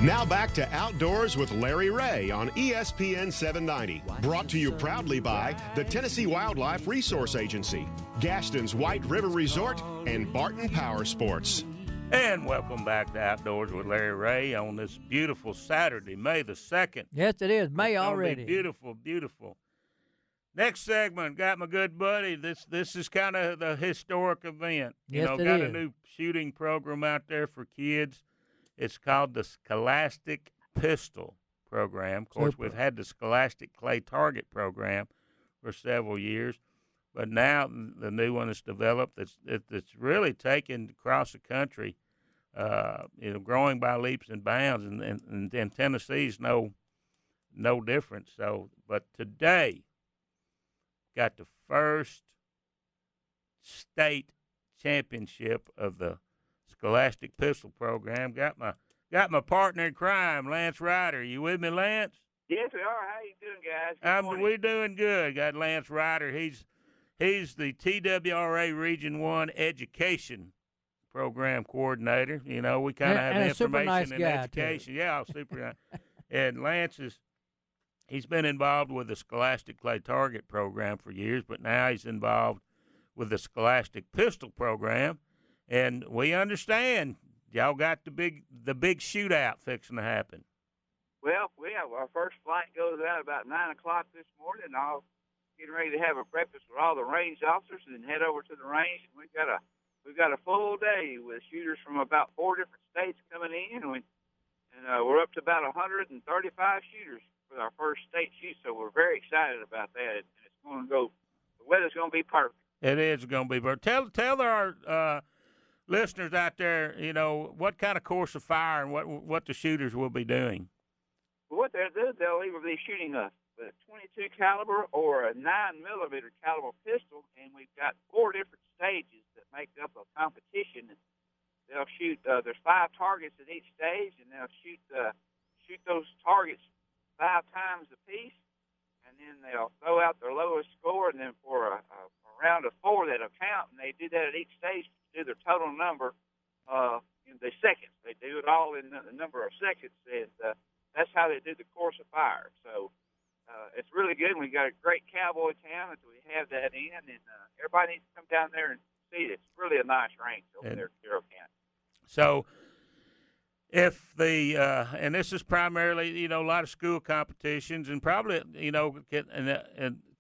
Now back to Outdoors with Larry Ray on ESPN 790. Brought to you proudly by the Tennessee Wildlife Resource Agency, Gaston's White River Resort, and Barton Power Sports. And welcome back to Outdoors with Larry Ray on this beautiful Saturday, May the 2nd. Yes, it is. May It's already. Beautiful, beautiful. Next segment, got my good buddy. This is kind of the historic event. Yes, it got is. a new shooting program out there for kids. It's called the Scholastic Pistol Program. Of course, Super. we've had the Scholastic Clay Target Program for several years, but now the new one is developed. It's really taken across the country, growing by leaps and bounds, and Tennessee's no different. So, but today got the first state championship of the Scholastic Pistol Program. Got my partner in crime, Lance Ryder. You with me, Lance? Yes, we are. How you doing, guys? We're doing good. Got Lance Ryder. He's the TWRA Region 1 Education Program Coordinator. You know, we kind of have and a super information nice in guy, education. Yeah, super nice. And Lance he's been involved with the Scholastic Clay Target Program for years, but now he's involved with the Scholastic Pistol Program. And we understand y'all got the big shootout fixing to happen. Well, our first flight goes out about 9 o'clock this morning. And I'll get ready to have a breakfast with all the range officers and then head over to the range. And we've got a full day with shooters from about 4 different states coming in, and we're up to about 135 shooters for our first state shoot. So we're very excited about that. And it's going to go. The weather's going to be perfect. It is going to be. But tell our listeners out there, what kind of course of fire and what the shooters will be doing. Well, what they'll do, they'll either be shooting a 22 caliber or a 9mm caliber pistol, and we've got 4 different stages that make up a competition. They'll shoot. There's 5 targets at each stage, and they'll shoot those targets 5 times apiece, and then they'll throw out their lowest score, and then for a round of 4 that'll count, and they do that at each stage to do their total number in the seconds. They do it all in the number of seconds, and that's how they do the course of fire. So it's really good. We got a great cowboy town that we have that in, and everybody needs to come down there and see it. It's really a nice range over there in Carroll County. So if and this is primarily, a lot of school competitions, and probably,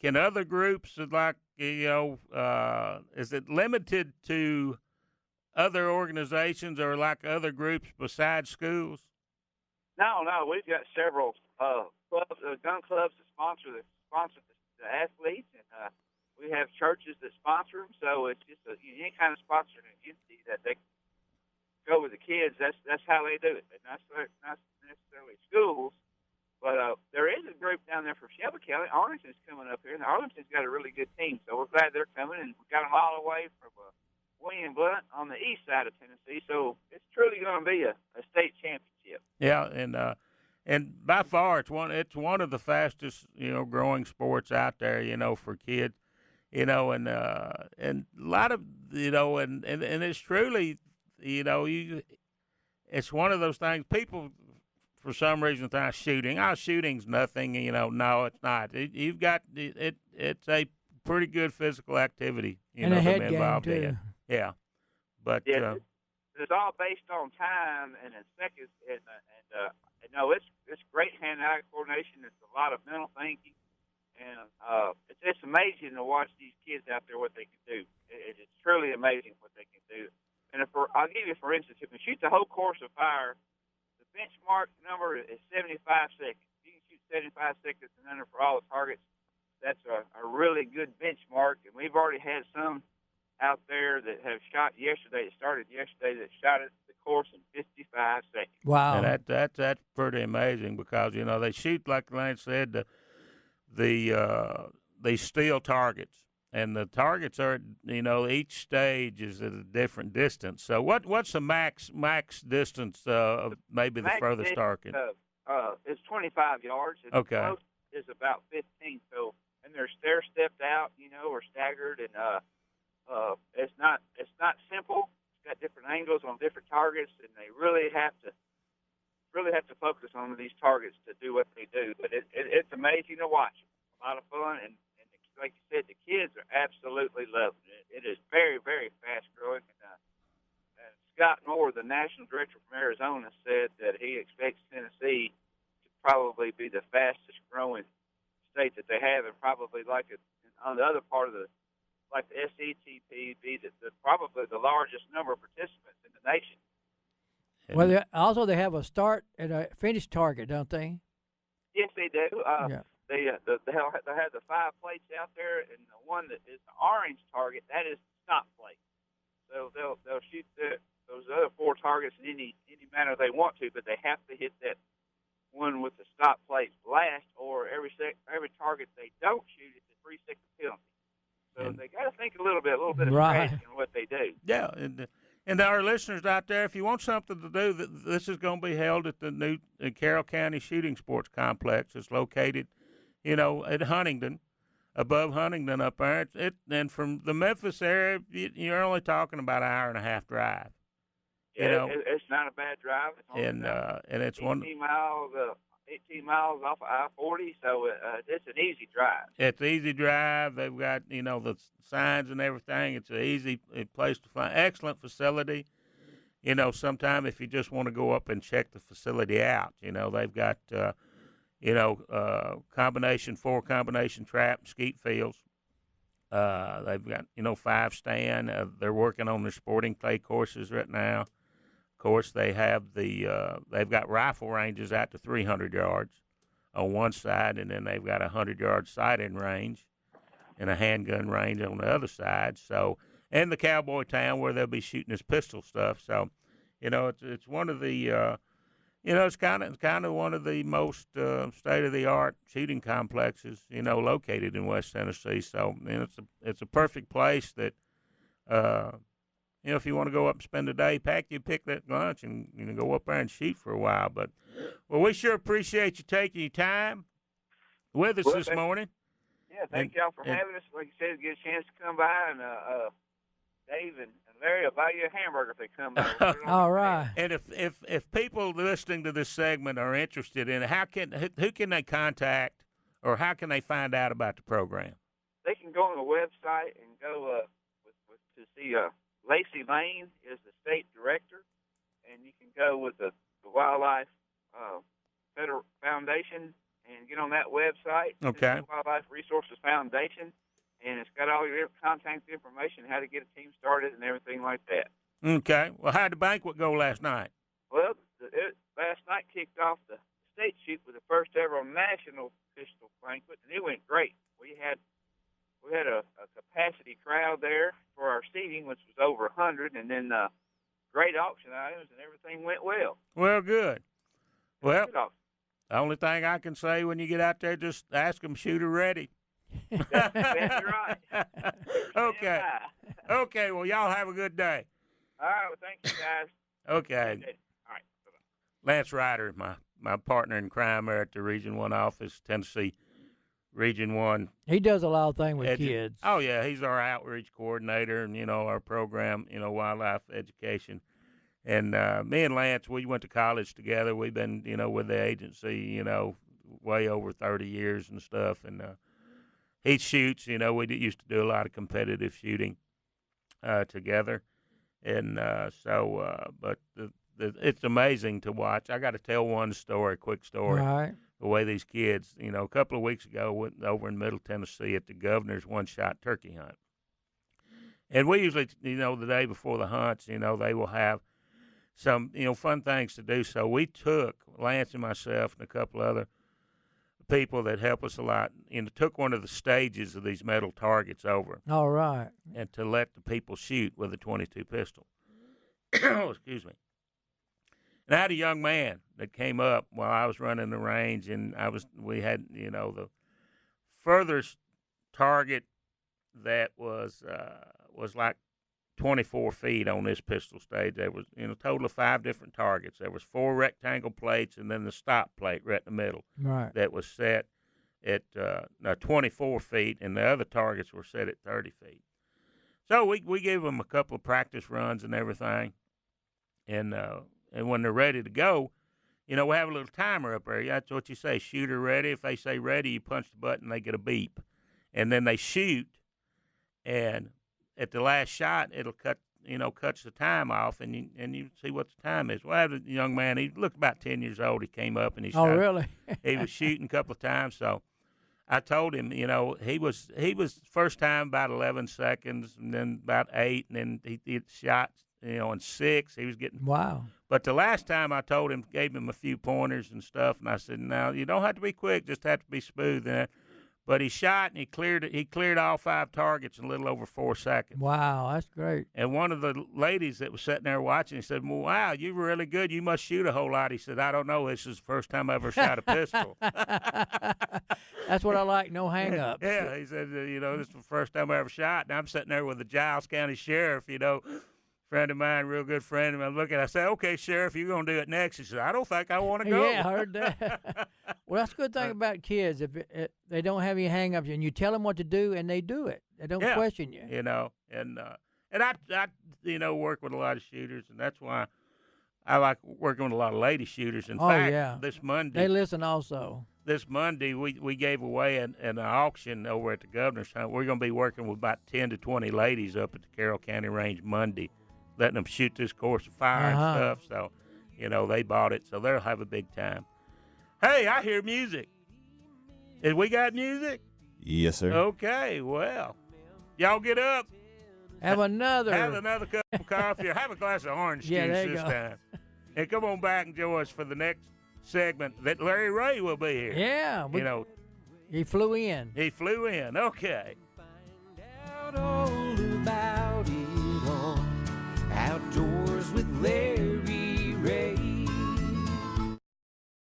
can other groups like, is it limited to other organizations or like other groups besides schools? No, we've got several clubs, gun clubs that sponsor the athletes, and we have churches that sponsor them. So it's just any kind of sponsoring entity that they go with the kids. That's how they do it. Not necessarily schools, but there is a group down there for Shelby County. Arlington's coming up here, and Arlington's got a really good team. So we're glad they're coming, and we got them all the way from William Blunt on the east side of Tennessee. So it's truly going to be a state championship. Yeah, and by far it's one of the fastest growing sports out there for kids, and a lot of and it's truly it's one of those things people for some reason think shooting's nothing, no, it's not. You've got it's a pretty good physical activity and a head to be game involved too. in. Yeah, but it's all based on time and in seconds, and it's great hand-eye coordination. It's a lot of mental thinking, and it's amazing to watch these kids out there what they can do. It's truly amazing what they can do. And I'll give you, for instance, if you shoot the whole course of fire, the benchmark number is 75 seconds. You can shoot 75 seconds and under for all the targets. That's a really good benchmark, and we've already had some out there that have shot yesterday. It started yesterday that shot it the course in 55 seconds. Wow, and that's pretty amazing because they shoot, like Lance said, the steel targets, and the targets are each stage is at a different distance. So what's the max distance of maybe the furthest target? It's 25 yards. And okay, the most is about 15. So and they're stair stepped out, or staggered, and it's not simple. It's got different angles on different targets, and they really have to really have to focus on these targets to do what they do. But it's amazing to watch. A lot of fun, and like you said, the kids are absolutely loving it. It is very, very fast growing. And Scott Moore, the national director from Arizona, said that he expects Tennessee to probably be the fastest growing state that they have, and probably on the other part of the SETP, be probably the largest number of participants in the nation. Well, they have a start and a finish target, don't they? Yes, they do. Yeah. They have the 5 plates out there, and the one that is the orange target, that is the stop plate. So they'll shoot those other 4 targets in any manner they want to, but they have to hit that one with the stop plate last, or every target they don't shoot, it's a 3-second penalty. So they got to think a little bit of strategy in what they do. Yeah, and our listeners out there, if you want something to do, this is going to be held at the new Carroll County Shooting Sports Complex. It's located, at Huntington, above Huntington up there. And from the Memphis area, you're only talking about an hour and a half drive. It's not a bad drive. And it's 18 miles off of I-40, so it's an easy drive. It's an easy drive. They've got, the signs and everything. It's an easy place to find. Excellent facility. Sometime if you just want to go up and check the facility out, they've got, 4 combination trap and skeet fields. They've got, 5 stand. They're working on their sporting clay courses right now. Of course, they have they've got rifle ranges out to 300 yards on one side, and then they've got a 100-yard sight-in range and a handgun range on the other side. So, and the cowboy town where they'll be shooting his pistol stuff. So, it's one of the it's kind of one of the most state-of-the-art shooting complexes located in West Tennessee. So, it's a perfect place that. If you want to go up and spend a day, pack your picnic lunch and go up there and shoot for a while. But, we sure appreciate you taking your time with us this morning. Yeah, thank y'all for having us. Like you said, get a chance to come by, and Dave and Larry will buy you a hamburger if they come by. All right. And if people listening to this segment are interested in it, who can they contact, or how can they find out about the program? They can go on the website and go to see. Lacey Lane is the state director, and you can go with the Wildlife Federal Foundation and get on that website. Okay. Wildlife Resources Foundation, and it's got all your contact information, how to get a team started, and everything like that. Okay. Well, how did the banquet go last night? Well, last night kicked off the state shoot with the first ever national pistol banquet, and it went great. We had a capacity crowd there for our seating, which was over 100, and then great auction items, and everything went well. Well, good. Well, Good auction. the only thing I can say when you get out there, just ask them shooter ready. That's right. Okay. Okay, well, y'all have a good day. All right, well, thank you, guys. Okay. All right. Lance Ryder, my partner in crime there at the Region 1 office, Tennessee Region 1. He does a lot of things with kids. Oh, yeah, he's our outreach coordinator and, our program, wildlife education. And me and Lance, we went to college together. We've been, with the agency, way over 30 years and stuff. And he shoots, we used to do a lot of competitive shooting together. And but it's amazing to watch. I got to tell one story, quick story. Right. The way these kids, a couple of weeks ago, went over in Middle Tennessee at the governor's one-shot turkey hunt. And we usually, the day before the hunts, they will have some, fun things to do. So we took, Lance and myself and a couple other people that help us a lot, took one of the stages of these metal targets over. All right. And to let the people shoot with a .22 pistol. Excuse me. And I had a young man that came up while I was running the range, and we had, the furthest target that was like 24 feet on this pistol stage. There was, a total of 5 different targets. There was 4 rectangle plates and then the stop plate right in the middle. Right. That was set at 24 feet, and the other targets were set at 30 feet. So we gave them a couple of practice runs and everything, and when they're ready to go, we have a little timer up there. That's what you say, shooter ready. If they say ready, you punch the button, they get a beep. And then they shoot, and at the last shot, it'll cuts the time off, and you see what the time is. Well, the young man, he looked about 10 years old. He came up, and he started. Oh, really? He was shooting a couple of times, so I told him, he was first time about 11 seconds, and then about 8, and then he shot, in 6. He was getting. Wow. But the last time I told him, gave him a few pointers and stuff, and I said, now, you don't have to be quick, just have to be smooth. But he shot, and he cleared all 5 targets in a little over 4 seconds. Wow, that's great. And one of the ladies that was sitting there watching, he said, well, wow, you were really good. You must shoot a whole lot. He said, I don't know. This is the first time I ever shot a pistol. That's what I like, no hang-ups. Yeah, he said, this is the first time I ever shot. And I'm sitting there with the Giles County Sheriff, friend of mine, real good friend of mine. Looking, I said, okay, Sheriff, you're going to do it next. He said, I don't think I want to go. Yeah, I heard that. Well, that's a good thing about kids. If they don't have any hang-ups, and you tell them what to do, and they do it. They don't question you. And I work with a lot of shooters, and that's why I like working with a lot of lady shooters. In fact, this Monday. They listen also. This Monday, we gave away an auction over at the Governor's Hunt. We're going to be working with about 10 to 20 ladies up at the Carroll County Range Monday, letting them shoot this course of fire and stuff. So, they bought it, so they'll have a big time. Hey, I hear music. Have we got music? Yes, sir. Okay, well, y'all get up. Have another cup of coffee or have a glass of orange juice this time. And come on back and join us for the next segment that Larry Ray will be here. Yeah. He flew in. Okay. Find out all about it on Outdoors with Larry.